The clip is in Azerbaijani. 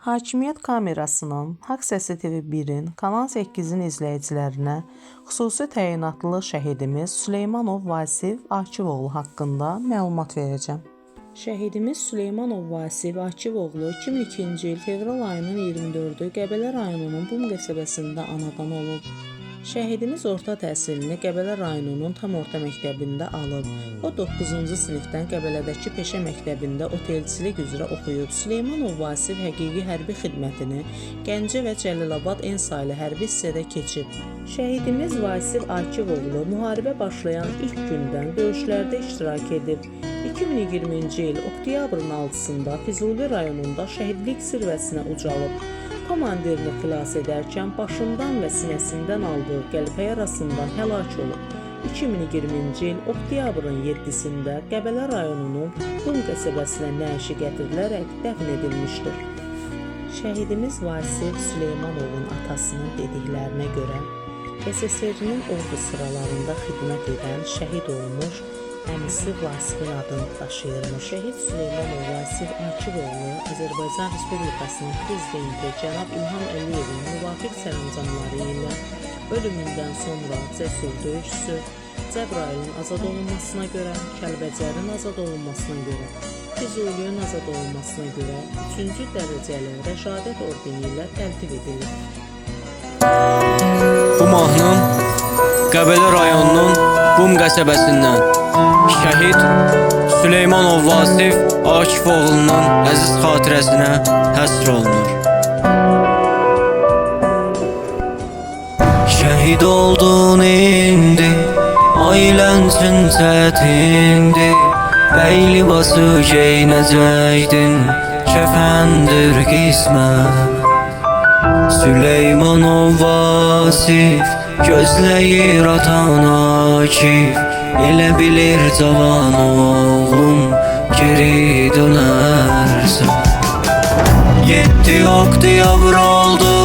Hakimiyyət Kamerasının, Haqq Səsi TV1-in, Kanal 8-in izləyicilərinə xüsusi təyinatlı şəhidimiz Süleymanov Vasif Akivoğlu haqqında məlumat verəcəm. Şəhidimiz Süleymanov Vasif Akivoğlu 2002-ci il fevral ayının 24-ü Qəbələ rayonunun Bum qəsəbəsində anadan olub. Şəhidimiz orta təhsilini Qəbələ rayonunun tam orta məktəbində alıb. O 9-cu sinifdən Qəbələdəki peşə məktəbində otelçilik üzrə oxuyub. Süleymanov Vasif həqiqi hərbi xidmətini Gəncə və Cəlilabad Ensaylı hərbi hissədə keçib. Şəhidimiz Vasif Akivoğlu müharibə başlayan ilk gündən döyüşlərdə iştirak edib. 2020-ci il oktyabrın 6-sında Füzuli rayonunda şəhidlik zirvəsinə ucalıb. Komandirini xilas edərkən başından və sinəsindən aldığı qəlpə yarasından həlak olub. 2020-ci il oktyabrın 7-sində Qəbələ rayonunun Bum qəsəbəsinə nəşi gətirilərək dəfn edilmişdir. Şəhidimiz Vasif Süleymanovun atasının dediklərinə görə SSR-nin ordu sıralarında xidmət edən şəhid olmuş, əmisi Vasifin adını daşıyırmış. Şəhid Süleymanov Vasif Akivoğlu Azərbaycan Respublikasının prezidenti cənab İlham Əliyevin müvafiq sərəncamları ilə ölümündən sonra cəsur döyüşçü Cəbrayılın azad olunmasına görə, Kəlbəcərin azad olunmasına görə, Füzulinin azad olunmasına görə 3-cü dərəcəli Rəşadət ordeni ilə təltif edilir. Bu mahnım Qəbələ rayonunun Bum qəsəbəsindən şəhid Süleymanov Vasif Akivoğlu'nun əziz xatirəsinə həsr olunur. Şəhid oldun indi, ailən üçün çətindir. Bəy libası geynəcəkdin, kəfəndir qismət. Süleymanov Vasif gözləyir atan Akif. Elə bilir cavan oğlum geri dönərsən. 7 oktyabr oldu